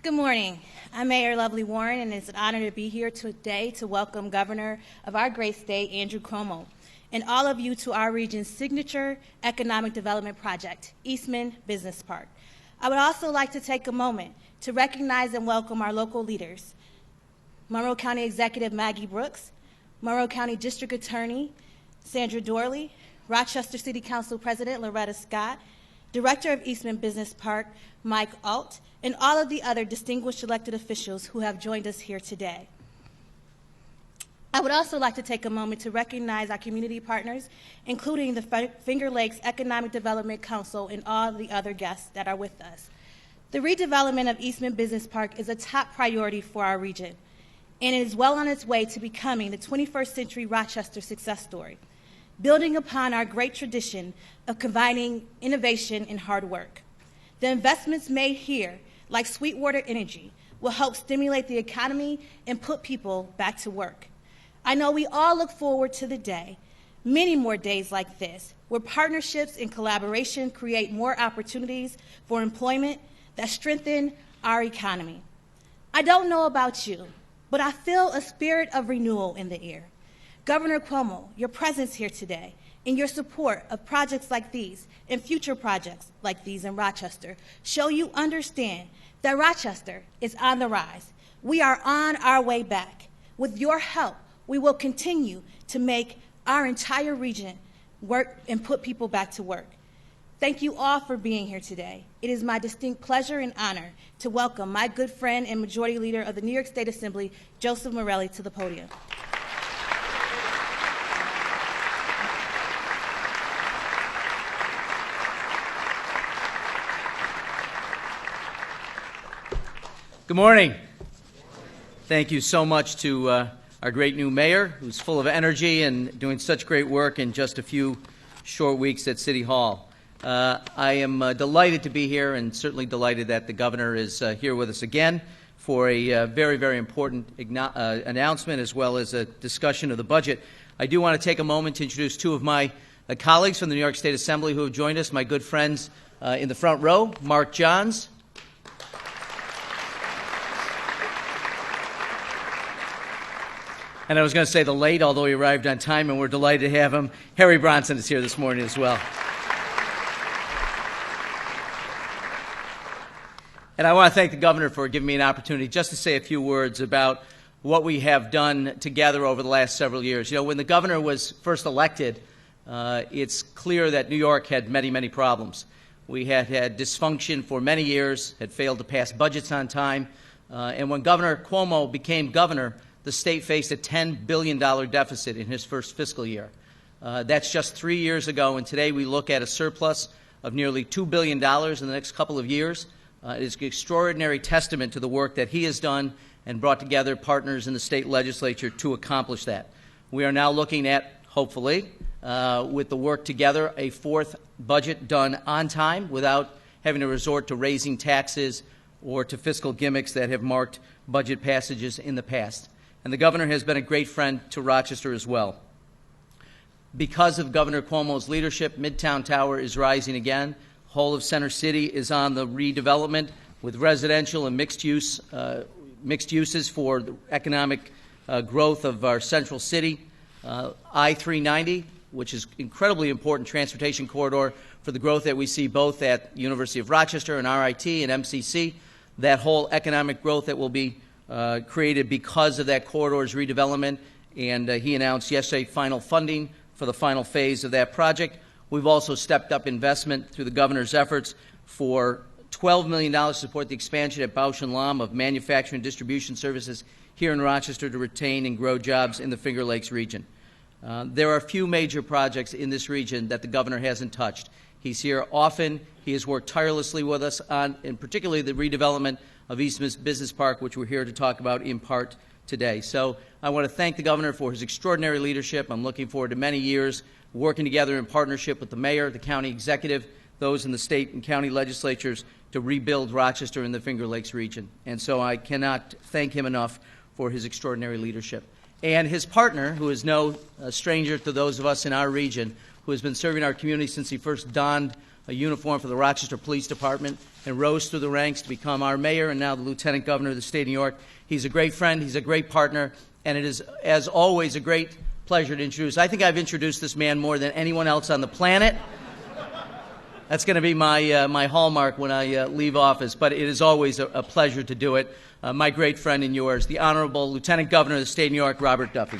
Good morning. I'm Mayor Lovely Warren, and it's an honor to be here today to welcome Governor of our great state, Andrew Cuomo, and all of you to our region's signature economic development project, Eastman Business Park. I would also like to take a moment to recognize and welcome our local leaders, Monroe County Executive Maggie Brooks, Monroe County District Attorney Sandra Dorley, Rochester City Council President Loretta Scott, Director of Eastman Business Park Mike Alt, and all of the other distinguished elected officials who have joined us here today. I would also like to take a moment to recognize our community partners, including the Finger Lakes Economic Development Council and all the other guests that are with us. The redevelopment of Eastman Business Park is a top priority for our region, and it is well on its way to becoming the 21st century Rochester success story, building upon our great tradition of combining innovation and hard work. The investments made here, like Sweetwater Energy, will help stimulate the economy and put people back to work. I know we all look forward to the day, many more days like this, where partnerships and collaboration create more opportunities for employment that strengthen our economy. I don't know about you, but I feel a spirit of renewal in the air. Governor Cuomo, your presence here today and your support of projects like these and future projects like these in Rochester show you understand that Rochester is on the rise. We are on our way back. With your help, we will continue to make our entire region work and put people back to work. Thank you all for being here today. It is my distinct pleasure and honor to welcome my good friend and Majority Leader of the New York State Assembly, Joseph Morelli, to the podium. Good morning. Thank you so much to our great new mayor, who's full of energy and doing such great work in just a few short weeks at City Hall. I am delighted to be here, and certainly delighted that the governor is here with us again for a very, very important announcement, as well as a discussion of the budget. I do want to take a moment to introduce two of my colleagues from the New York State Assembly who have joined us, my good friends in the front row, Mark Johns. And I was going to say the late, although he arrived on time, and we're delighted to have him. Harry Bronson is here this morning as well. And I want to thank the governor for giving me an opportunity just to say a few words about what we have done together over the last several years. You know, when the governor was first elected, it's clear that New York had many, many problems. We had had dysfunction for many years, had failed to pass budgets on time, and when Governor Cuomo became governor, the state faced a $10 billion deficit in his first fiscal year. That's just 3 years ago, and today we look at a surplus of nearly $2 billion in the next couple of years. It is an extraordinary testament to the work that he has done and brought together partners in the state legislature to accomplish that. We are now looking at, hopefully, with the work together, a fourth budget done on time without having to resort to raising taxes or to fiscal gimmicks that have marked budget passages in the past. And the governor has been a great friend to Rochester as well. Because of Governor Cuomo's leadership, Midtown Tower is rising again. Whole of Center City is on the redevelopment with residential and mixed uses for the economic growth of our central city. I-390, which is incredibly important transportation corridor for the growth that we see both at University of Rochester and RIT and MCC. That whole economic growth that will be created because of that corridor's redevelopment, and he announced yesterday final funding for the final phase of that project. We've also stepped up investment through the governor's efforts for $12 million to support the expansion at Bausch & Lomb of manufacturing and distribution services here in Rochester to retain and grow jobs in the Finger Lakes region. There are a few major projects in this region that the governor hasn't touched. He's here often. He has worked tirelessly with us on, and particularly the redevelopment of Eastman Business Park, which we're here to talk about in part today. So I want to thank the governor for his extraordinary leadership. I'm looking forward to many years working together in partnership with the mayor, the county executive, those in the state and county legislatures to rebuild Rochester and the Finger Lakes region. And so I cannot thank him enough for his extraordinary leadership. And his partner, who is no stranger to those of us in our region, who has been serving our community since he first donned a uniform for the Rochester Police Department, and rose through the ranks to become our mayor and now the lieutenant governor of the state of New York. He's a great friend, he's a great partner, and it is, as always, a great pleasure to introduce. I think I've introduced this man more than anyone else on the planet. That's going to be my hallmark when I leave office, but it is always a pleasure to do it. My great friend and yours, the Honorable Lieutenant Governor of the state of New York, Robert Duffy.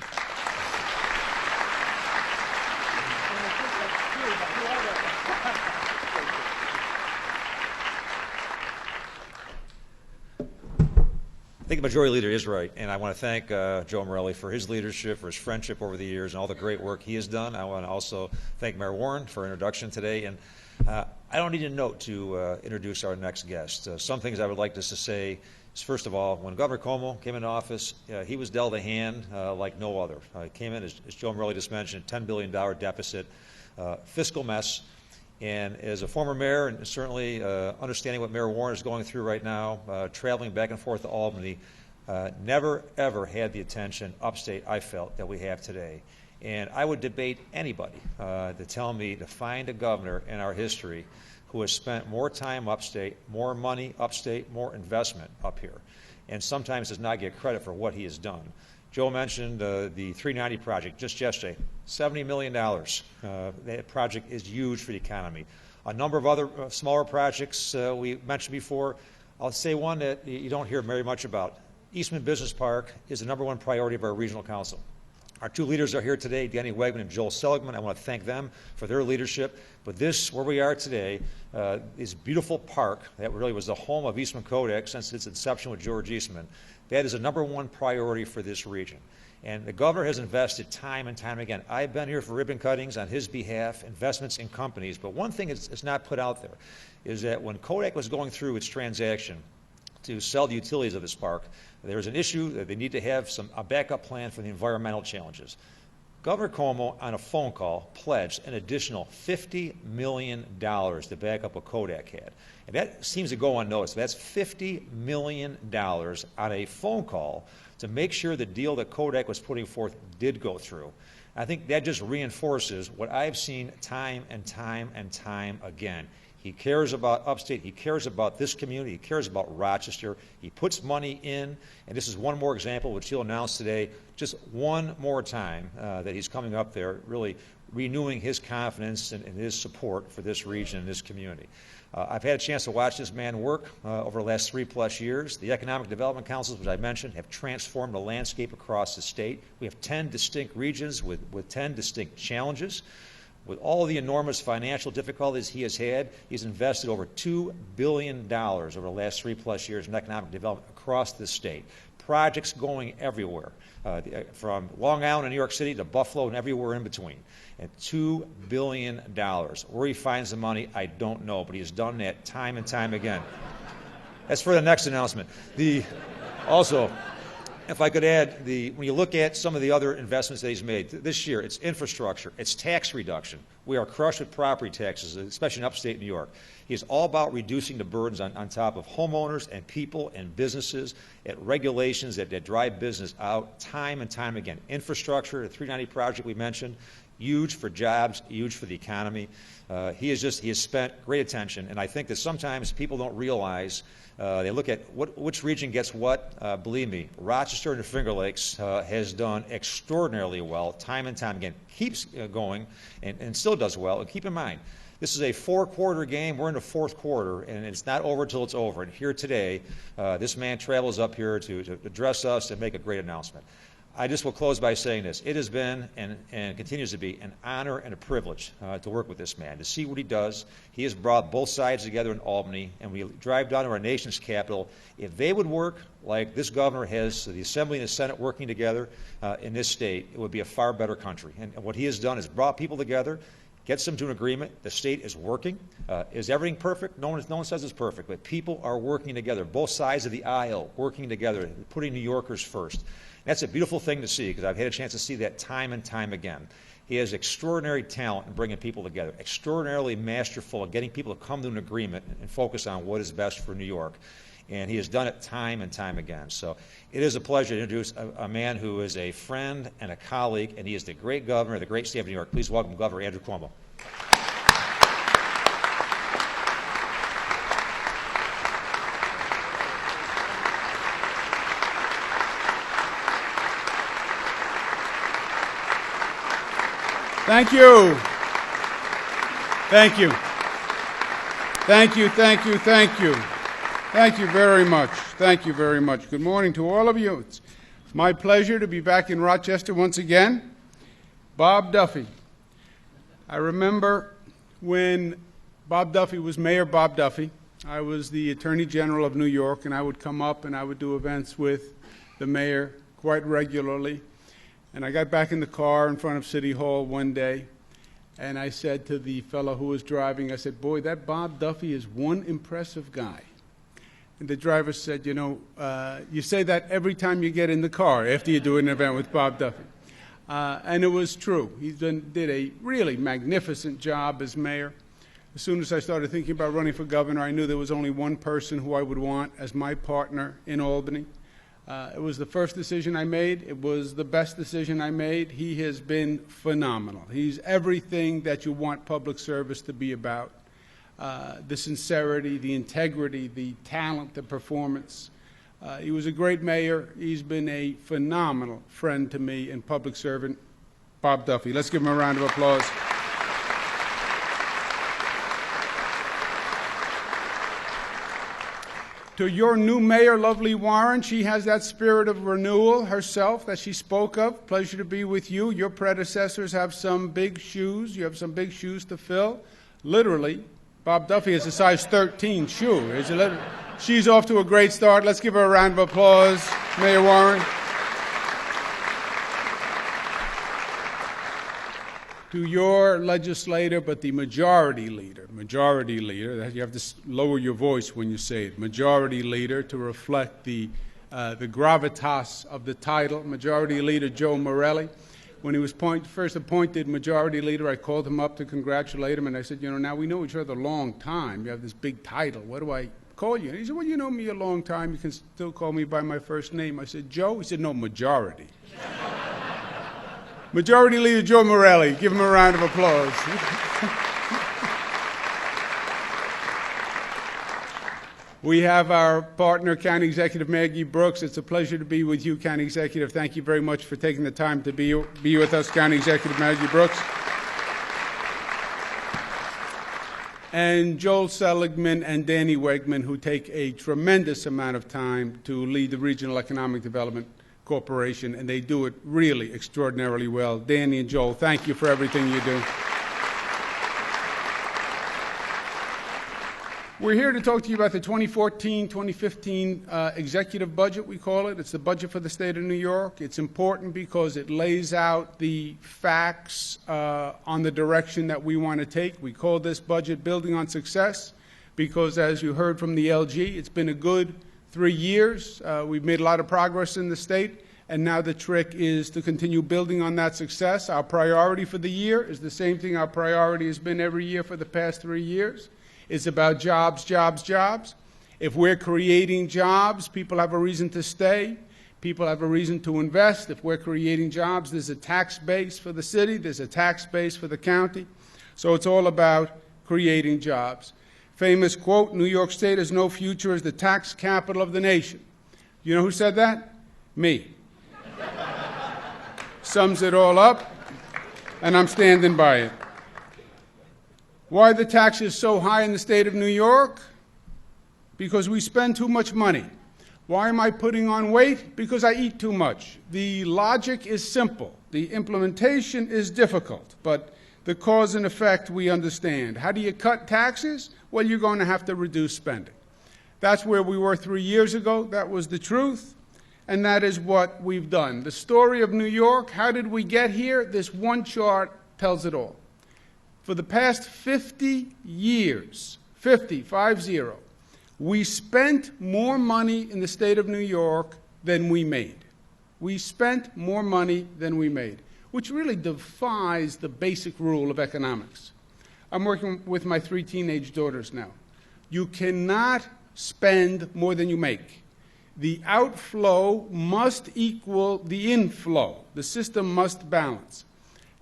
I think the Majority Leader is right, and I want to thank Joe Morelli for his leadership, for his friendship over the years, and all the great work he has done. I want to also thank Mayor Warren for introduction today, and I don't need a note to introduce our next guest. Some things I would like just to say is, first of all, when Governor Cuomo came into office, he was dealt a hand like no other. He came in, as Joe Morelli just mentioned, $10 billion deficit, fiscal mess. And as a former mayor, and certainly understanding what Mayor Warren is going through right now, traveling back and forth to Albany, never, ever had the attention upstate I felt that we have today. And I would debate anybody to tell me to find a governor in our history who has spent more time upstate, more money upstate, more investment up here, and sometimes does not get credit for what he has done. Joe mentioned the 390 project just yesterday, $70 million. That project is huge for the economy. A number of other smaller projects we mentioned before. I'll say one that you don't hear very much about. Eastman Business Park is the #1 priority of our regional council. Our two leaders are here today, Danny Wegman and Joel Seligman. I want to thank them for their leadership. But this, where we are today, is beautiful park that really was the home of Eastman Kodak since its inception with George Eastman. That is a #1 priority for this region. And the governor has invested time and time again. I've been here for ribbon cuttings on his behalf, investments in companies. But one thing that's not put out there is that when Kodak was going through its transaction to sell the utilities of this park, there was an issue that they need to have a backup plan for the environmental challenges. Governor Cuomo, on a phone call, pledged an additional $50 million to back up what Kodak had. And that seems to go unnoticed. That's $50 million on a phone call to make sure the deal that Kodak was putting forth did go through. I think that just reinforces what I've seen time and time and time again. He cares about upstate. He cares about this community. He cares about Rochester. He puts money in, and this is one more example which he'll announce today, just one more time that he's coming up there, really renewing his confidence and his support for this region and this community. I've had a chance to watch this man work over the last 3+ years. The economic development councils, which I mentioned, have transformed the landscape across the state. We have 10 distinct regions with 10 distinct challenges. With all the enormous financial difficulties he has had, he's invested over $2 billion over the last 3+ years in economic development across the state. Projects going everywhere, from Long Island and New York City to Buffalo and everywhere in between. And $2 billion. Where he finds the money, I don't know, but he has done that time and time again. As for the next announcement, also, if I could add, when you look at some of the other investments that he's made this year, it's infrastructure, it's tax reduction. We are crushed with property taxes, especially in upstate New York. He is all about reducing the burdens on top of homeowners and people and businesses, at regulations that drive business out time and time again. Infrastructure, the 390 project we mentioned, huge for jobs, huge for the economy. He has spent great attention, and I think that sometimes people don't realize. They look at which region gets what. Believe me, Rochester and the Finger Lakes has done extraordinarily well, time and time again. Keeps going and still does well. And keep in mind, this is a 4-quarter game. We're in the 4th quarter, and it's not over till it's over. And here today, this man travels up here to address us and make a great announcement. I just will close by saying this. It has been and continues to be an honor and a privilege to work with this man, to see what he does. He has brought both sides together in Albany, and we drive down to our nation's capital. If they would work like this governor has the Assembly and the Senate working together in this state, it would be a far better country. And what he has done is brought people together, gets them to an agreement. The state is working. Is everything perfect? No one says it's perfect, but people are working together, both sides of the aisle working together, putting New Yorkers first. That's a beautiful thing to see, because I've had a chance to see that time and time again. He has extraordinary talent in bringing people together, extraordinarily masterful at getting people to come to an agreement and focus on what is best for New York. And he has done it time and time again. So it is a pleasure to introduce a man who is a friend and a colleague, and he is the great governor of the great state of New York. Please welcome Governor Andrew Cuomo. Thank you. Thank you. Thank you, thank you, thank you. Thank you very much. Thank you very much. Good morning to all of you. It's my pleasure to be back in Rochester once again. Bob Duffy. I remember when Bob Duffy was Mayor Bob Duffy. I was the Attorney General of New York, and I would come up and I would do events with the mayor quite regularly. And I got back in the car in front of City Hall one day, and I said to the fellow who was driving, I said, boy, that Bob Duffy is one impressive guy. And the driver said, you know, you say that every time you get in the car after you do an event with Bob Duffy. And it was true. He did a really magnificent job as mayor. As soon as I started thinking about running for governor, I knew there was only one person who I would want as my partner in Albany. It was the first decision I made. It was the best decision I made. He has been phenomenal. He's everything that you want public service to be about. The sincerity, the integrity, the talent, the performance. He was a great mayor. He's been a phenomenal friend to me and public servant, Bob Duffy. Let's give him a round of applause. To your new mayor, lovely Warren, she has that spirit of renewal herself that she spoke of. Pleasure to be with you. Your predecessors have some big shoes. You have some big shoes to fill. Literally, Bob Duffy is a size 13 shoe. She's off to a great start. Let's give her a round of applause, Mayor Warren. To your legislator, but the majority leader, you have to lower your voice when you say it, majority leader, to reflect the gravitas of the title, Majority Leader Joe Morelli. When he was first appointed Majority Leader, I called him up to congratulate him, and I said, you know, now we know each other a long time. You have this big title. What do I call you? And he said, well, you know me a long time. You can still call me by my first name. I said, Joe? He said, no, Majority. Majority Leader Joe Morelli. Give him a round of applause. We have our partner, County Executive Maggie Brooks. It's a pleasure to be with you, County Executive. Thank you very much for taking the time to be with us, County Executive Maggie Brooks. And Joel Seligman and Danny Wegman, who take a tremendous amount of time to lead the Regional Economic Development Corporation, and they do it really extraordinarily well. Danny and Joel, thank you for everything you do. We're here to talk to you about the 2014-2015 executive budget, we call it. It's the budget for the state of New York. It's important because it lays out the facts on the direction that we want to take. We call this budget Building on Success because, as you heard from the LG, it's been a good 3 years. We've made a lot of progress in the state, and now the trick is to continue building on that success. Our priority for the year is the same thing our priority has been every year for the past 3 years. It's about jobs, jobs, jobs. If we're creating jobs, people have a reason to stay. People have a reason to invest. If we're creating jobs, there's a tax base for the city. There's a tax base for the county. So it's all about creating jobs. Famous quote, New York State has no future as the tax capital of the nation. You know who said that? Me. Sums it all up, and I'm standing by it. Why are the taxes so high in the state of New York? Because we spend too much money. Why am I putting on weight? Because I eat too much. The logic is simple. The implementation is difficult, but the cause and effect we understand. How do you cut taxes? Well, you're going to have to reduce spending. That's where we were 3 years ago. That was the truth, and that is what we've done. The story of New York, how did we get here? This one chart tells it all. For the past 50 years, 50, we spent more money in the state of New York than we made. We spent more money than we made, which really defies the basic rule of economics. I'm working with my 3 teenage daughters now. You cannot spend more than you make. The outflow must equal the inflow. The system must balance.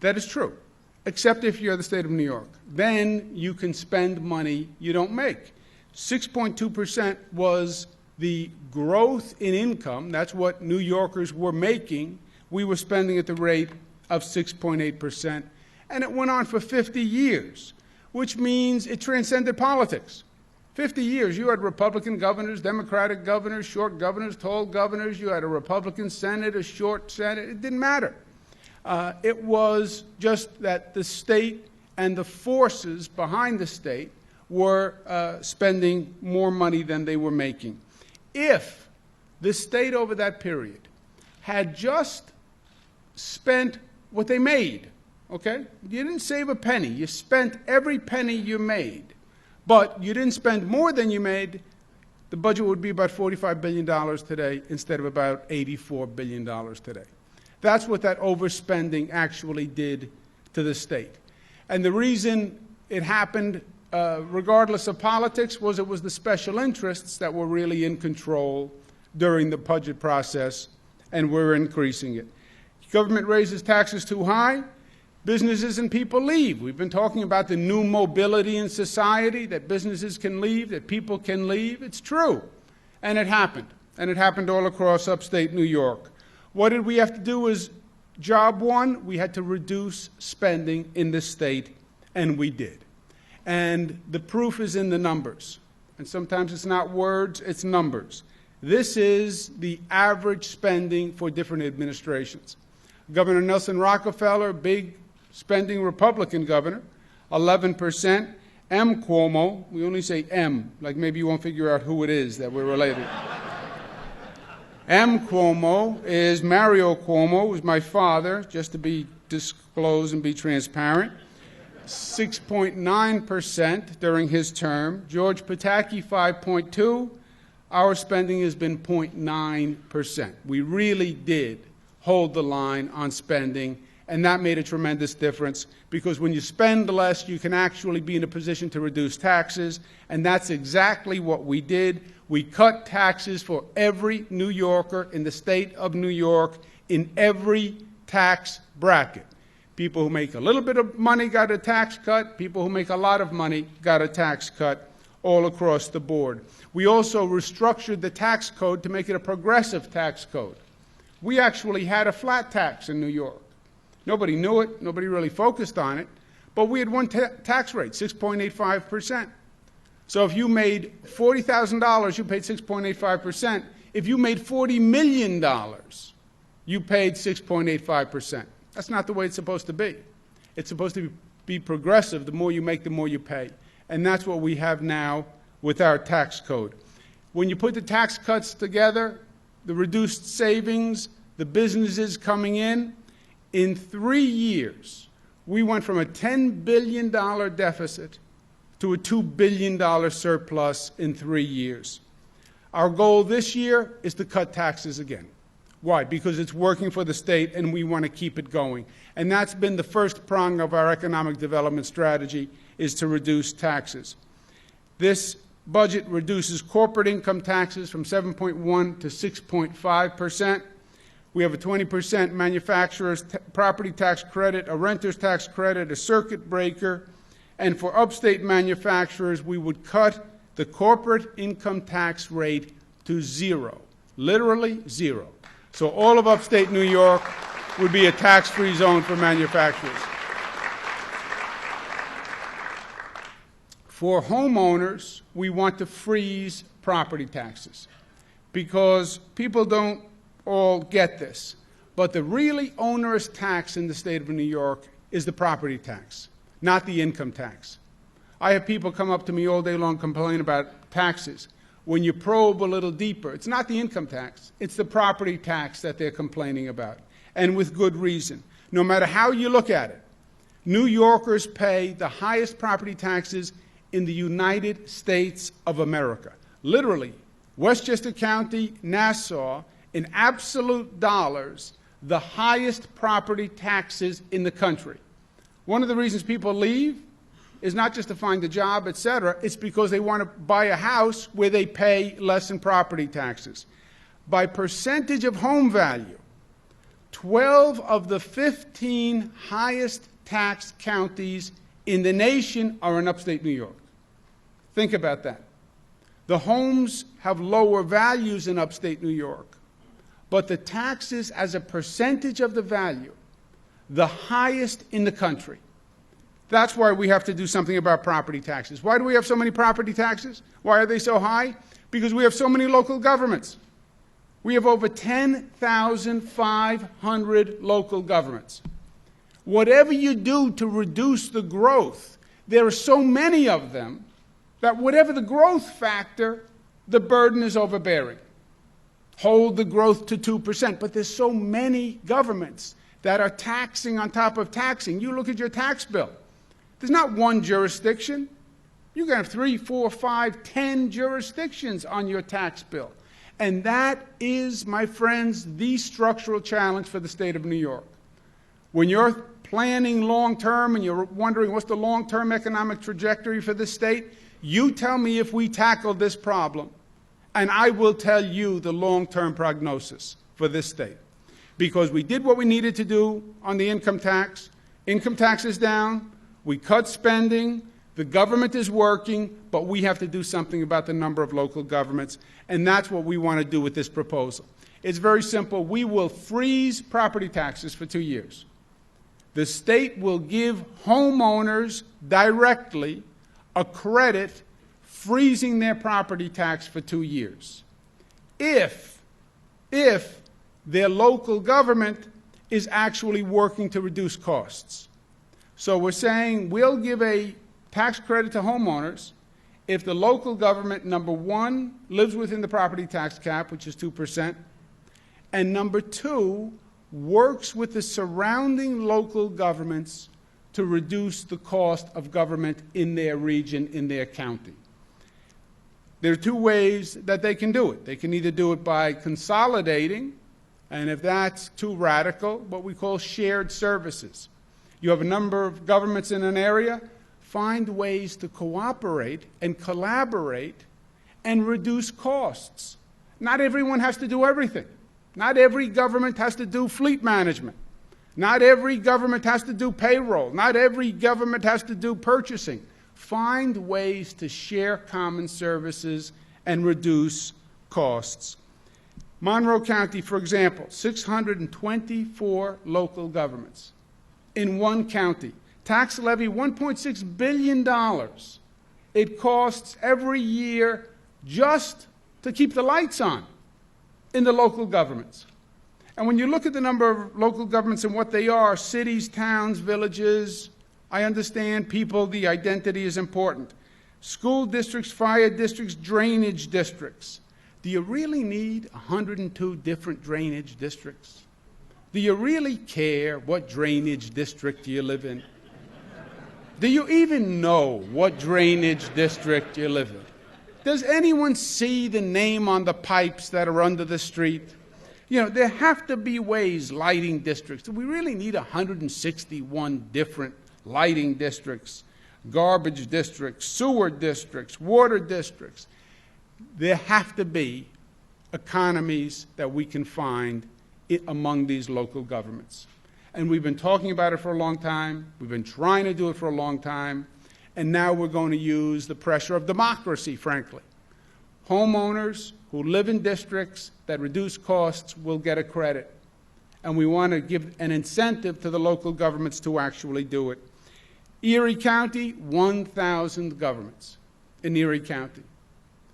That is true, except if you're the state of New York. Then you can spend money you don't make. 6.2% was the growth in income. That's what New Yorkers were making. We were spending at the rate of 6.8%. And it went on for 50 years, which means it transcended politics. 50 years, you had Republican governors, Democratic governors, short governors, tall governors. You had a Republican Senate, a short Senate. It didn't matter. It was just that the state and the forces behind the state were spending more money than they were making. If the state over that period had just spent what they made, okay? You didn't save a penny. You spent every penny you made. But you didn't spend more than you made, the budget would be about $45 billion today instead of about $84 billion today. That's what that overspending actually did to the state. And the reason it happened, regardless of politics, was it was the special interests that were really in control during the budget process, and we're increasing it. Government raises taxes too high, businesses and people leave. We've been talking about the new mobility in society, that businesses can leave, that people can leave. It's true. And it happened. And it happened all across upstate New York. What did we have to do as job one? We had to reduce spending in this state, and we did. And the proof is in the numbers. And sometimes it's not words, it's numbers. This is the average spending for different administrations. Governor Nelson Rockefeller, big spending Republican governor, 11%. M. Cuomo, we only say M, like maybe you won't figure out who it is that we're related. M. Cuomo is Mario Cuomo, who's my father, just to be disclosed and be transparent. 6.9% during his term. George Pataki, 5.2%. Our spending has been 0.9%. We really did hold the line on spending, and that made a tremendous difference, because when you spend less, you can actually be in a position to reduce taxes, and that's exactly what we did. We cut taxes for every New Yorker in the state of New York in every tax bracket. People who make a little bit of money got a tax cut. People who make a lot of money got a tax cut all across the board. We also restructured the tax code to make it a progressive tax code. We actually had a flat tax in New York. Nobody knew it. Nobody really focused on it. But we had one tax rate, 6.85%. So if you made $40,000, you paid 6.85%. If you made $40 million, you paid 6.85%. That's not the way it's supposed to be. It's supposed to be progressive. The more you make, the more you pay. And that's what we have now with our tax code. When you put the tax cuts together, the reduced savings, the businesses coming in 3 years, we went from a $10 billion deficit to a $2 billion surplus in 3 years. Our goal this year is to cut taxes again. Why? Because it's working for the state, and we want to keep it going. And that's been the first prong of our economic development strategy, is to reduce taxes. This budget reduces corporate income taxes from 7.1 to 6.5%. We have a 20% manufacturer's property tax credit, a renter's tax credit, a circuit breaker, and for upstate manufacturers, we would cut the corporate income tax rate to zero, literally zero. So all of upstate New York would be a tax-free zone for manufacturers. For homeowners, we want to freeze property taxes, because people don't all get this. But the really onerous tax in the state of New York is the property tax, not the income tax. I have people come up to me all day long complaining about taxes. When you probe a little deeper, it's not the income tax, it's the property tax that they're complaining about, and with good reason. No matter how you look at it, New Yorkers pay the highest property taxes in the United States of America. Literally, Westchester County, Nassau, in absolute dollars, the highest property taxes in the country. One of the reasons people leave is not just to find a job, et cetera, it's because they want to buy a house where they pay less in property taxes. By percentage of home value, 12 of the 15 highest taxed counties in the nation are in upstate New York. Think about that. The homes have lower values in upstate New York, but the taxes as a percentage of the value, the highest in the country. That's why we have to do something about property taxes. Why do we have so many property taxes? Why are they so high? Because we have so many local governments. We have over 10,500 local governments. Whatever you do to reduce the growth, there are so many of them that whatever the growth factor, the burden is overbearing. Hold the growth to 2%, but there's so many governments that are taxing on top of taxing. You look at your tax bill. There's not one jurisdiction. You can have 3, 4, 5, 10 jurisdictions on your tax bill. And that is, my friends, the structural challenge for the state of New York. When you're planning long-term and you're wondering what's the long-term economic trajectory for this state, you tell me if we tackle this problem, and I will tell you the long-term prognosis for this state. Because we did what we needed to do on the income tax. Income tax is down. We cut spending. The government is working, but we have to do something about the number of local governments, and that's what we want to do with this proposal. It's very simple. We will freeze property taxes for 2 years. The state will give homeowners directly a credit freezing their property tax for 2 years. If their local government is actually working to reduce costs. So we're saying we'll give a tax credit to homeowners if the local government, number one, lives within the property tax cap, which is 2%, and number two, works with the surrounding local governments to reduce the cost of government in their region, in their county. There are two ways that they can do it. They can either do it by consolidating, and if that's too radical, what we call shared services. You have a number of governments in an area, find ways to cooperate and collaborate and reduce costs. Not everyone has to do everything. Not every government has to do fleet management. Not every government has to do payroll. Not every government has to do purchasing. Find ways to share common services and reduce costs. Monroe County, for example, 624 local governments in one county. Tax levy, $1.6 billion. It costs every year just to keep the lights on in the local governments. And when you look at the number of local governments and what they are, cities, towns, villages, I understand people, the identity is important. School districts, fire districts, drainage districts. Do you really need 102 different drainage districts? Do you really care what drainage district you live in? Do you even know what drainage district you live in? Does anyone see the name on the pipes that are under the street? You know, there have to be ways, lighting districts. Do we really need 161 different lighting districts, garbage districts, sewer districts, water districts? There have to be economies that we can find among these local governments. And we've been talking about it for a long time. We've been trying to do it for a long time. And now we're going to use the pressure of democracy, frankly. Homeowners who live in districts that reduce costs will get a credit. And we want to give an incentive to the local governments to actually do it. Erie County, 1,000 governments in Erie County.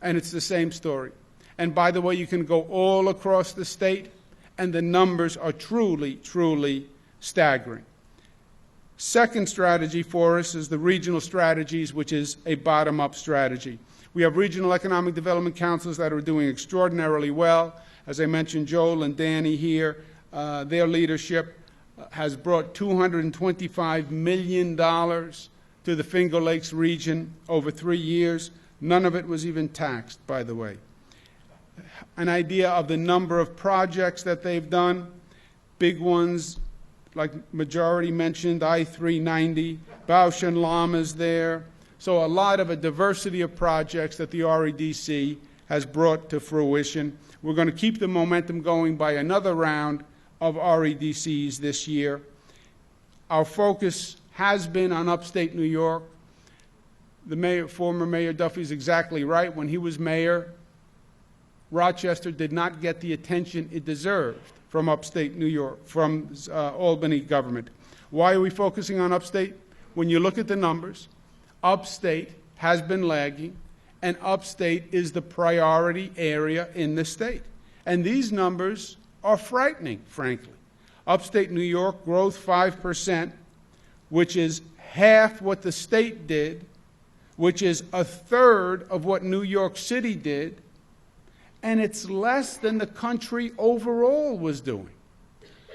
And it's the same story. And by the way, you can go all across the state, and the numbers are truly, truly staggering. Second strategy for us is the regional strategies, which is a bottom-up strategy. We have regional economic development councils that are doing extraordinarily well. As I mentioned, Joel and Danny here, their leadership has brought $225 million to the Finger Lakes region over 3 years. None of it was even taxed, by the way. An idea of the number of projects that they've done, big ones, like majority mentioned, I-390, Bausch and Lomb is there. So a lot of a diversity of projects that the REDC has brought to fruition. We're going to keep the momentum going by another round of REDCs this year. Our focus has been on upstate New York. The mayor, former Mayor Duffy is exactly right. When he was mayor, Rochester did not get the attention it deserved from upstate New York, from Albany government. Why are we focusing on upstate? when you look at the numbers, Upstate has been lagging, and Upstate is the priority area in the state. And these numbers are frightening, frankly. Upstate New York, growth 5%, which is half what the state did, which is a third of what New York City did, and it's less than the country overall was doing.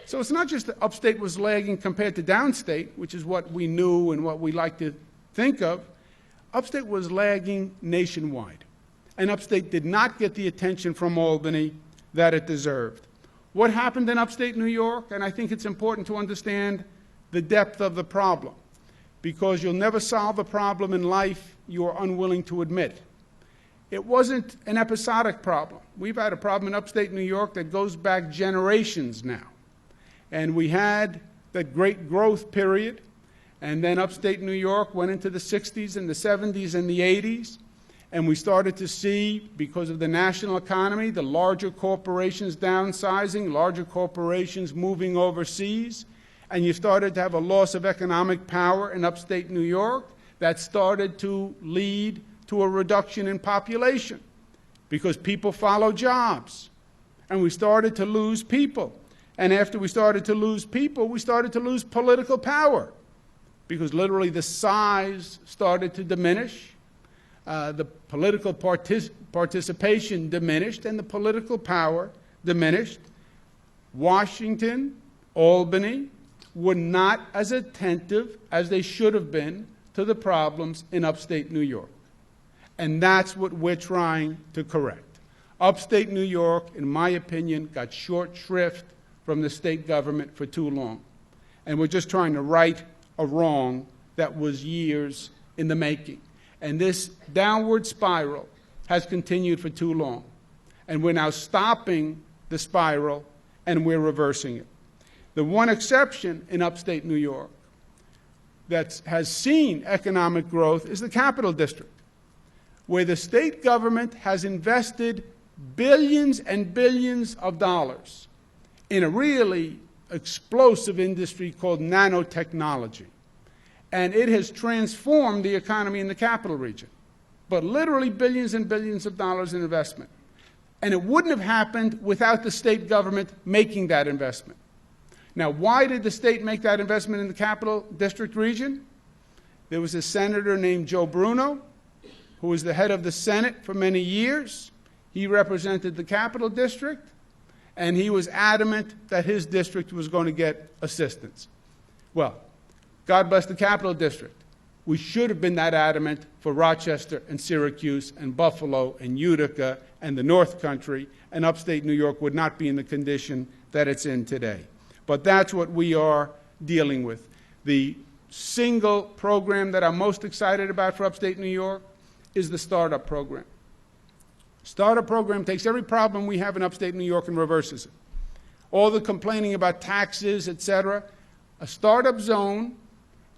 So it's not just that Upstate was lagging compared to Downstate, which is what we knew and what we like to think of. Upstate was lagging nationwide, and Upstate did not get the attention from Albany that it deserved. What happened in Upstate New York? And I think it's important to understand the depth of the problem, because you'll never solve a problem in life you are unwilling to admit. It wasn't an episodic problem. We've had a problem in Upstate New York that goes back generations now. And we had that great growth period, and then Upstate New York went into the 60s and the 70s and the 80s, and we started to see, because of the national economy, the larger corporations downsizing, larger corporations moving overseas, and you started to have a loss of economic power in Upstate New York that started to lead to a reduction in population, because people follow jobs, and we started to lose people. And after we started to lose people, we started to lose political power, because literally the size started to diminish, the political participation diminished, and the political power diminished. Washington, Albany were not as attentive as they should have been to the problems in Upstate New York. And that's what we're trying to correct. Upstate New York, in my opinion, got short shrift from the state government for too long. And we're just trying to right a wrong that was years in the making. And this downward spiral has continued for too long. And we're now stopping the spiral, and we're reversing it. The one exception in Upstate New York that has seen economic growth is the Capital District, where the state government has invested billions and billions of dollars in a really explosive industry called nanotechnology. And it has transformed the economy in the capital region, but literally billions and billions of dollars in investment. And it wouldn't have happened without the state government making that investment. Now, why did the state make that investment in the Capital District region? There was a senator named Joe Bruno, who was the head of the Senate for many years. He represented the Capital District, and he was adamant that his district was going to get assistance. Well, God bless the Capital District. We should have been that adamant for Rochester and Syracuse and Buffalo and Utica and the North Country, and Upstate New York would not be in the condition that it's in today. But that's what we are dealing with. The single program that I'm most excited about for Upstate New York is the startup program. Startup program takes every problem we have in Upstate New York and reverses it. All the complaining about taxes, etc. A startup zone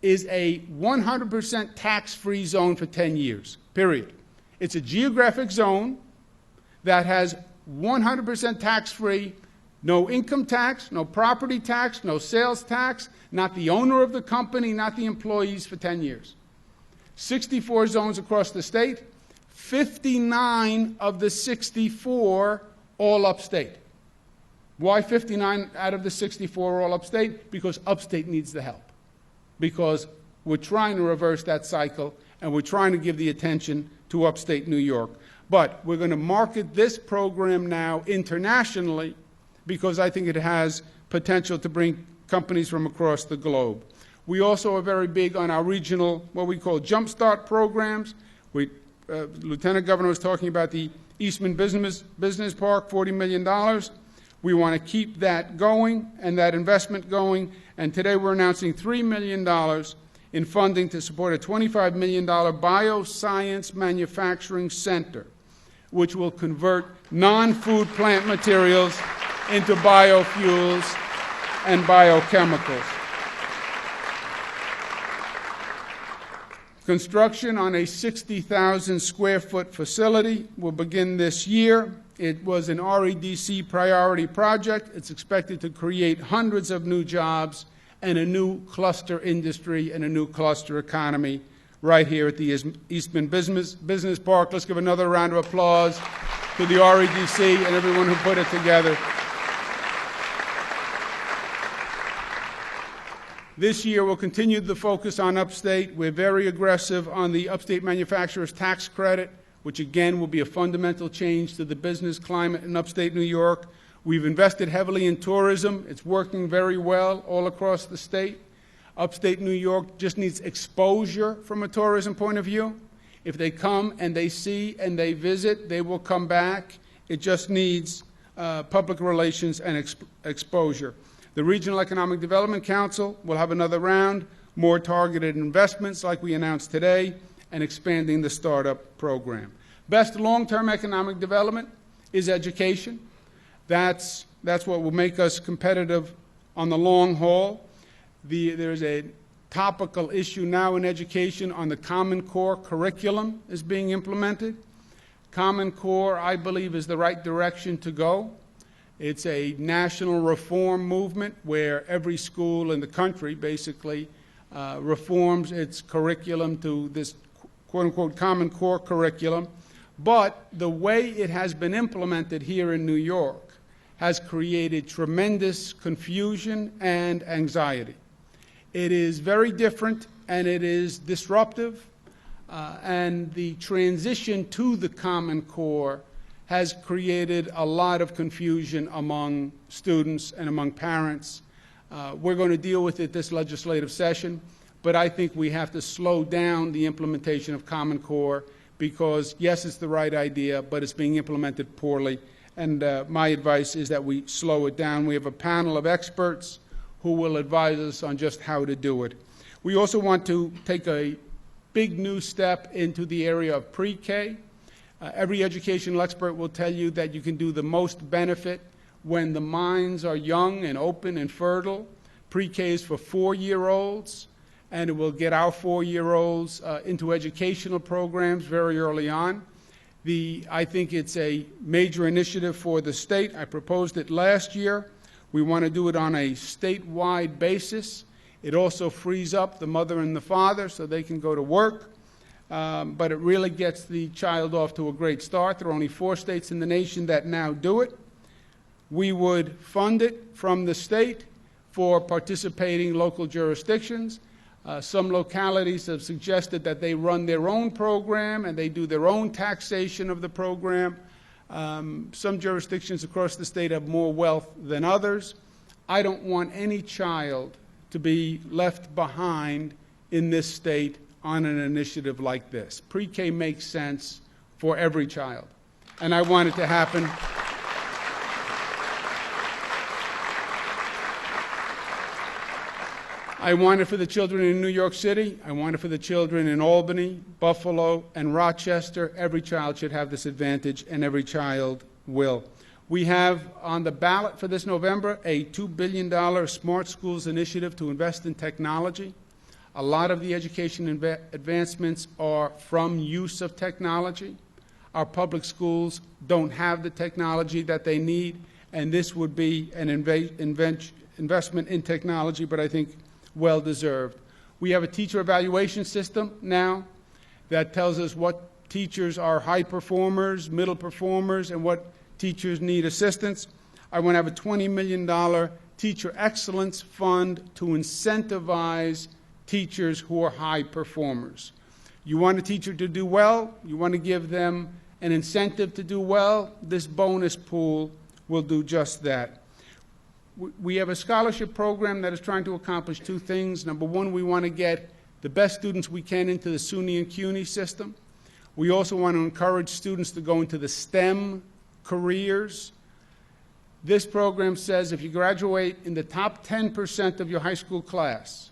is a 100% tax-free zone for 10 years, period. It's a geographic zone that has 100% tax-free, no income tax, no property tax, no sales tax, not the owner of the company, not the employees for 10 years. 64 zones across the state, 59 of the 64 all upstate. Why 59 out of the 64 all upstate? Because Upstate needs the help. Because we're trying to reverse that cycle, and we're trying to give the attention to Upstate New York. But we're going to market this program now internationally, because I think it has potential to bring companies from across the globe. We also are very big on our regional, what we call jumpstart programs. Lieutenant Governor was talking about the Eastman Business Park, $40 million. We want to keep that going and that investment going. And today we're announcing $3 million in funding to support a $25 million bioscience manufacturing center, which will convert non-food plant materials into biofuels and biochemicals. Construction on a 60,000 square foot facility will begin this year. It was an REDC priority project. It's expected to create hundreds of new jobs and a new cluster industry and a new cluster economy right here at the Eastman Business Park. Let's give another round of applause to the REDC and everyone who put it together. This year, we'll continue the focus on Upstate. We're very aggressive on the Upstate Manufacturers Tax Credit, which again will be a fundamental change to the business climate in Upstate New York. We've invested heavily in tourism. It's working very well all across the state. Upstate New York just needs exposure from a tourism point of view. If they come and they see and they visit, they will come back. It just needs public relations and exposure. The Regional Economic Development Council will have another round, more targeted investments like we announced today, and expanding the startup program. Best long-term economic development is education. That's what will make us competitive on the long haul. There's a topical issue now in education on the Common Core curriculum is being implemented. Common Core, I believe, is the right direction to go. It's a national reform movement where every school in the country basically reforms its curriculum to this quote-unquote Common Core curriculum. But the way it has been implemented here in New York has created tremendous confusion and anxiety. It is very different and it is disruptive, and the transition to the Common Core has created a lot of confusion among students and among parents. We're going to deal with it this legislative session, but I think we have to slow down the implementation of Common Core because, yes, it's the right idea, but it's being implemented poorly. And my advice is that we slow it down. We have a panel of experts who will advise us on just how to do it. We also want to take a big new step into the area of pre-K. Every educational expert will tell you that you can do the most benefit when the minds are young and open and fertile. Pre-K is for 4-year-olds, and it will get our 4-year-olds into educational programs very early on. I think it's a major initiative for the state. I proposed it last year. We want to do it on a statewide basis. It also frees up the mother and the father so they can go to work. But it really gets the child off to a great start. There are only 4 states in the nation that now do it. We would fund it from the state for participating local jurisdictions. Some localities have suggested that they run their own program and they do their own taxation of the program. Some jurisdictions across the state have more wealth than others. I don't want any child to be left behind in this state on an initiative like this. Pre-K makes sense for every child, and I want it to happen. I want it for the children in New York City. I want it for the children in Albany, Buffalo, and Rochester. Every child should have this advantage, and every child will. We have on the ballot for this November a $2 billion Smart Schools initiative to invest in technology. A lot of the education advancements are from use of technology. Our public schools don't have the technology that they need, and this would be an investment in technology, but I think well-deserved. We have a teacher evaluation system now that tells us what teachers are high performers, middle performers, and what teachers need assistance. I want to have a $20 million teacher excellence fund to incentivize teachers who are high performers. You want a teacher to do well, you want to give them an incentive to do well, this bonus pool will do just that. We have a scholarship program that is trying to accomplish 2 things. Number 1, we want to get the best students we can into the SUNY and CUNY system. We also want to encourage students to go into the STEM careers. This program says if you graduate in the top 10% of your high school class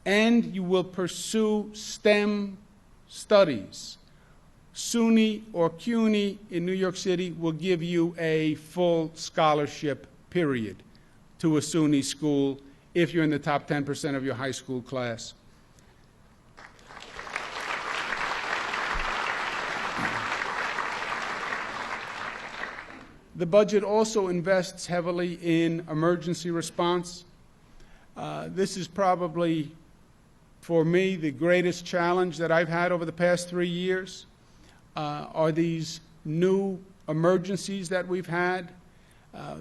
and you will pursue STEM studies, SUNY or CUNY in New York City will give you a full scholarship, period, to a SUNY school if you're in the top 10% of your high school class. The budget also invests heavily in emergency response. This is probably, for me, the greatest challenge that I've had over the past 3 years, are these new emergencies that we've had.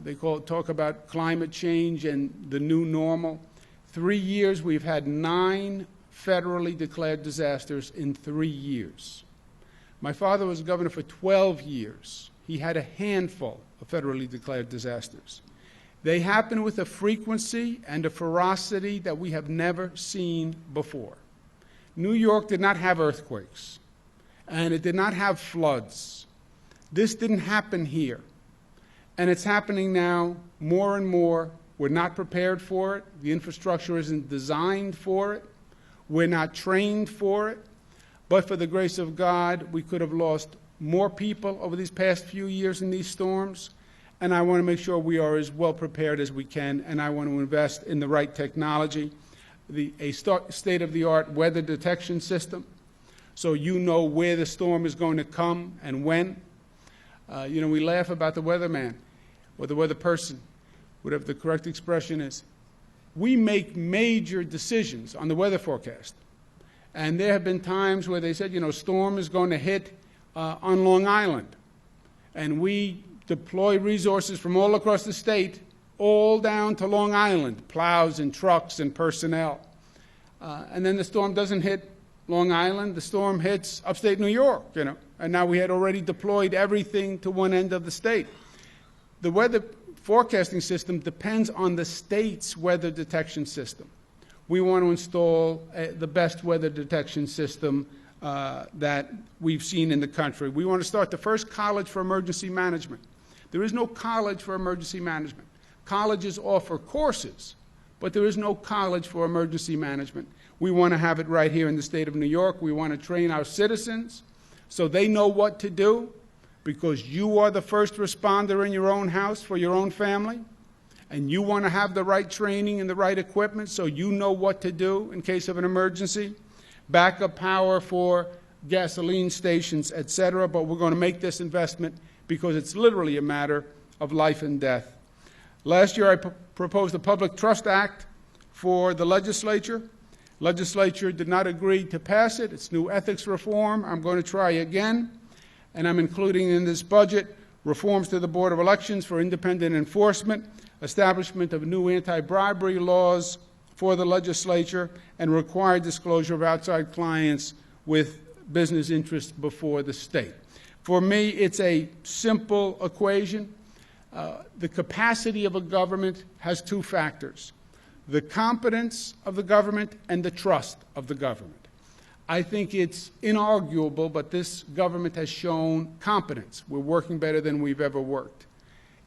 They talk about climate change and the new normal. 3 years, we've had 9 federally declared disasters in 3 years. My father was governor for 12 years. He had a handful of federally declared disasters. They happen with a frequency and a ferocity that we have never seen before. New York did not have earthquakes, and it did not have floods. This didn't happen here, and it's happening now more and more. We're not prepared for it. The infrastructure isn't designed for it. We're not trained for it. But for the grace of God, we could have lost more people over these past few years in these storms, and I want to make sure we are as well prepared as we can, and I want to invest in the right technology, a state-of-the-art weather detection system, so you know where the storm is going to come and when. We laugh about the weatherman or the weather person, whatever the correct expression is. We make major decisions on the weather forecast. And there have been times where they said, storm is going to hit on Long Island. And we deploy resources from all across the state, all down to Long Island, plows and trucks and personnel. And then the storm doesn't hit Long Island, the storm hits upstate New York, And now we had already deployed everything to one end of the state. The weather forecasting system depends on the state's weather detection system. We want to install the best weather detection system that we've seen in the country. We want to start the first college for emergency management. There is no college for emergency management. Colleges offer courses, but there is no college for emergency management. We want to have it right here in the state of New York. We want to train our citizens so they know what to do, because you are the first responder in your own house for your own family, and you want to have the right training and the right equipment so you know what to do in case of an emergency, backup power for gasoline stations, etc. But we're going to make this investment because it's literally a matter of life and death. Last year I proposed a Public Trust Act for the legislature. Legislature did not agree to pass it. It's new ethics reform. I'm going to try again, and I'm including in this budget reforms to the Board of Elections for independent enforcement, establishment of new anti-bribery laws for the legislature, and required disclosure of outside clients with business interests before the state. For me, it's a simple equation. The capacity of a government has two factors: the competence of the government and the trust of the government. I think it's inarguable, but this government has shown competence. We're working better than we've ever worked.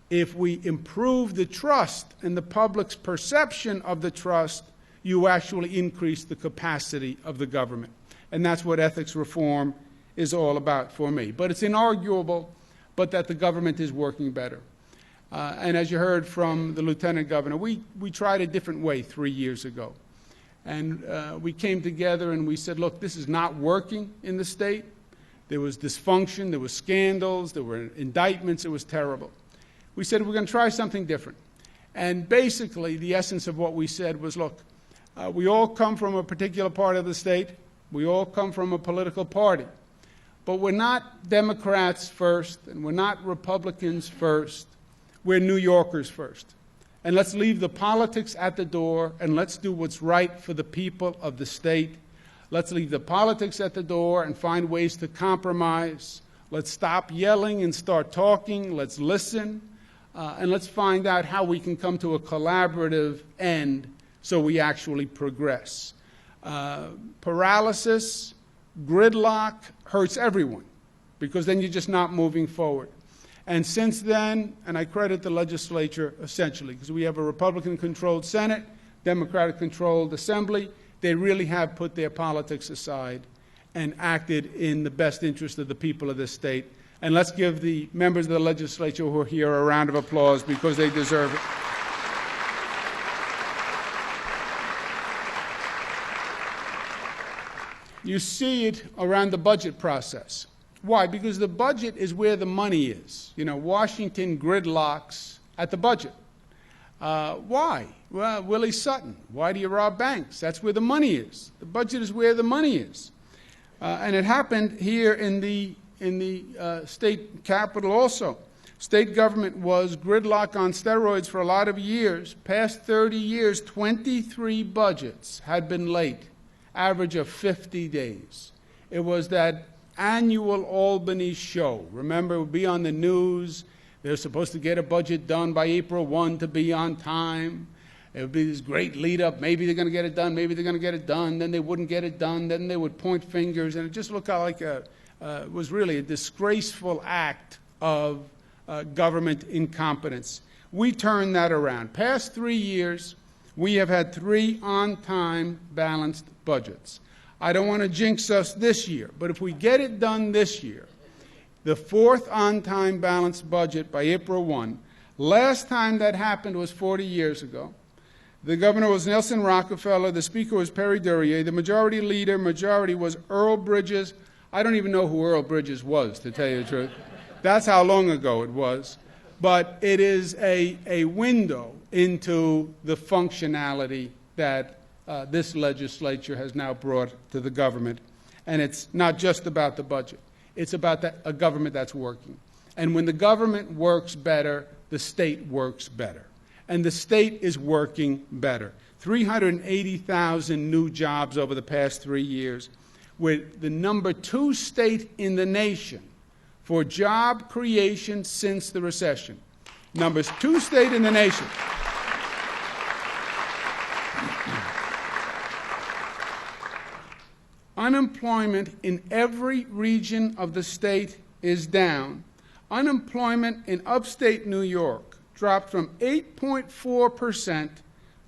If we improve the trust and the public's perception of the trust, you actually increase the capacity of the government. And that's what ethics reform is all about for me. But it's inarguable, but that the government is working better. And as you heard from the Lieutenant Governor, we tried a different way 3 years ago. And we came together and we said, look, this is not working in the state. There was dysfunction, there were scandals, there were indictments, it was terrible. We said we're going to try something different. And basically the essence of what we said was, look, we all come from a particular part of the state. We all come from a political party. But we're not Democrats first, and we're not Republicans first. We're New Yorkers first. And let's leave the politics at the door, and let's do what's right for the people of the state. Let's leave the politics at the door and find ways to compromise. Let's stop yelling and start talking. Let's listen. And let's find out how we can come to a collaborative end so we actually progress. Paralysis, gridlock hurts everyone, because then you're just not moving forward. And since then, and I credit the legislature essentially, because we have a Republican-controlled Senate, Democratic-controlled Assembly, they really have put their politics aside and acted in the best interest of the people of this state. And let's give the members of the legislature who are here a round of applause, because they deserve it. You see it around the budget process. Why? Because the budget is where the money is. Washington gridlocks at the budget. Why? Well, Willie Sutton. Why do you rob banks? That's where the money is. The budget is where the money is. And it happened here in the state capital also. State government was gridlock on steroids for a lot of years. Past 30 years, 23 budgets had been late, average of 50 days. It was that annual Albany show. Remember, it would be on the news. They're supposed to get a budget done by April 1 to be on time. It would be this great lead-up. Maybe they're going to get it done. Maybe they're going to get it done. Then they wouldn't get it done. Then they would point fingers. And it just looked like it was really a disgraceful act of government incompetence. We turned that around. Past 3 years, we have had 3 on-time balanced budgets. I don't want to jinx us this year, but if we get it done this year, the 4th on-time balanced budget by April 1, last time that happened was 40 years ago. The governor was Nelson Rockefeller. The speaker was Perry Duryea. The majority leader, was Earl Bridges. I don't even know who Earl Bridges was, to tell you the truth. That's how long ago it was. But it is a window into the functionality that this legislature has now brought to the government. And it's not just about the budget. It's about a government that's working. And when the government works better, the state works better. And the state is working better. 380,000 new jobs over the past 3 years. We're the number 2 state in the nation for job creation since the recession. Number 2 state in the nation. Unemployment in every region of the state is down. Unemployment in upstate New York dropped from 8.4%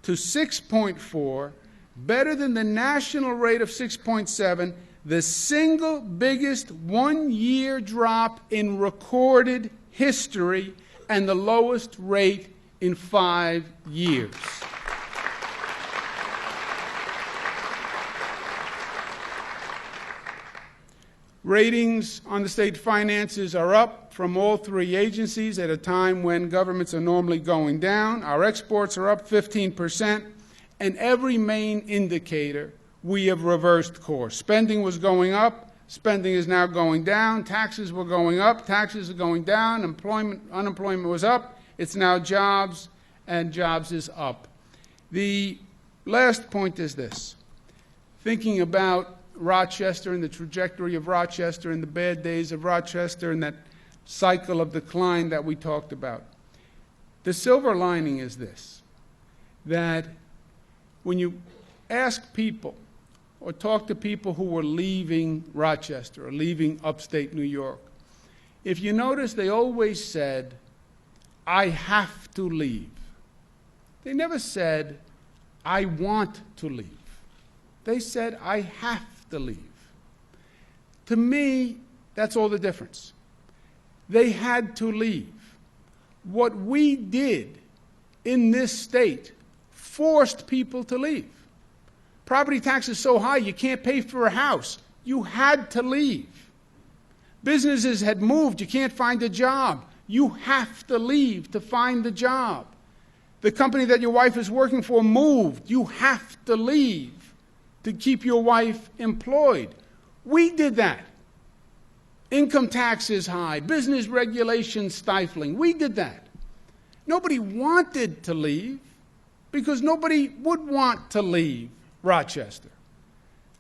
to 6.4%, better than the national rate of 6.7%, the single biggest one-year drop in recorded history, and the lowest rate in 5 years. Ratings on the state finances are up from all 3 agencies at a time when governments are normally going down. Our exports are up 15%, and every main indicator we have reversed course. Spending was going up, spending is now going down. Taxes were going up, taxes are going down. Unemployment was up, it's now jobs, and jobs is up. The last point is this. Thinking about Rochester and the trajectory of Rochester and the bad days of Rochester and that cycle of decline that we talked about. The silver lining is this, that when you ask people or talk to people who were leaving Rochester or leaving upstate New York, if you notice, they always said, I have to leave. They never said, I want to leave. They said, I have to leave. To me, that's all the difference. They had to leave. What we did in this state forced people to leave. Property tax is so high you can't pay for a house. You had to leave. Businesses had moved. You can't find a job. You have to leave to find the job. The company that your wife is working for moved. You have to leave to keep your wife employed. We did that. Income tax is high, business regulations stifling. We did that. Nobody wanted to leave because nobody would want to leave Rochester.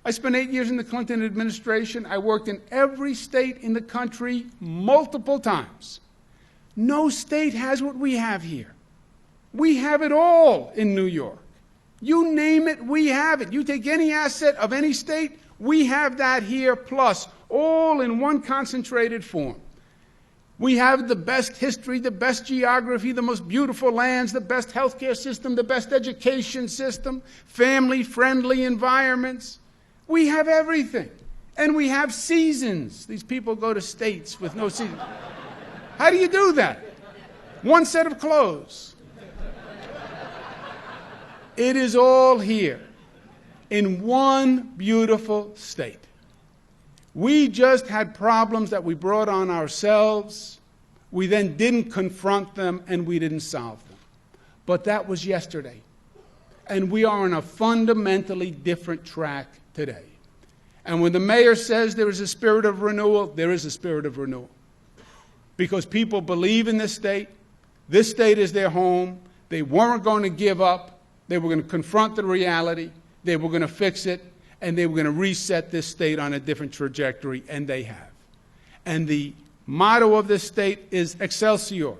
I spent 8 years in the Clinton administration. I worked in every state in the country multiple times. No state has what we have here. We have it all in New York. You name it, we have it. You take any asset of any state, we have that here, plus all in one concentrated form. We have the best history, the best geography, the most beautiful lands, the best healthcare system, the best education system, family-friendly environments. We have everything. And we have seasons. These people go to states with no season. How do you do that? One set of clothes. It is all here in one beautiful state. We just had problems that we brought on ourselves. We then didn't confront them, and we didn't solve them. but that was yesterday. And we are on a fundamentally different track today. And when the mayor says there is a spirit of renewal, there is a spirit of renewal. Because people believe in this state. This state is their home. They weren't going to give up. They were going to confront the reality. They were going to fix it. And they were going to reset this state on a different trajectory, and they have. And the motto of this state is Excelsior,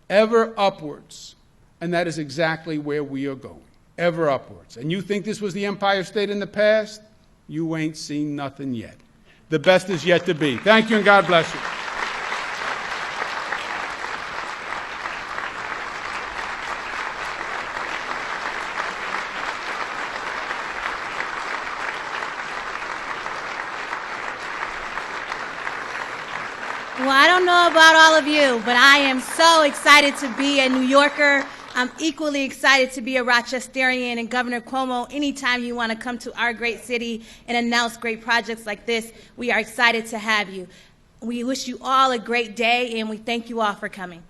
ever upwards. And that is exactly where we are going, ever upwards. And you think this was the Empire State in the past? You ain't seen nothing yet. The best is yet to be. Thank you, and God bless you. Well, I don't know about all of you, but I am so excited to be a New Yorker. I'm equally excited to be a Rochesterian, and Governor Cuomo, anytime you want to come to our great city and announce great projects like this, we are excited to have you. We wish you all a great day, and we thank you all for coming.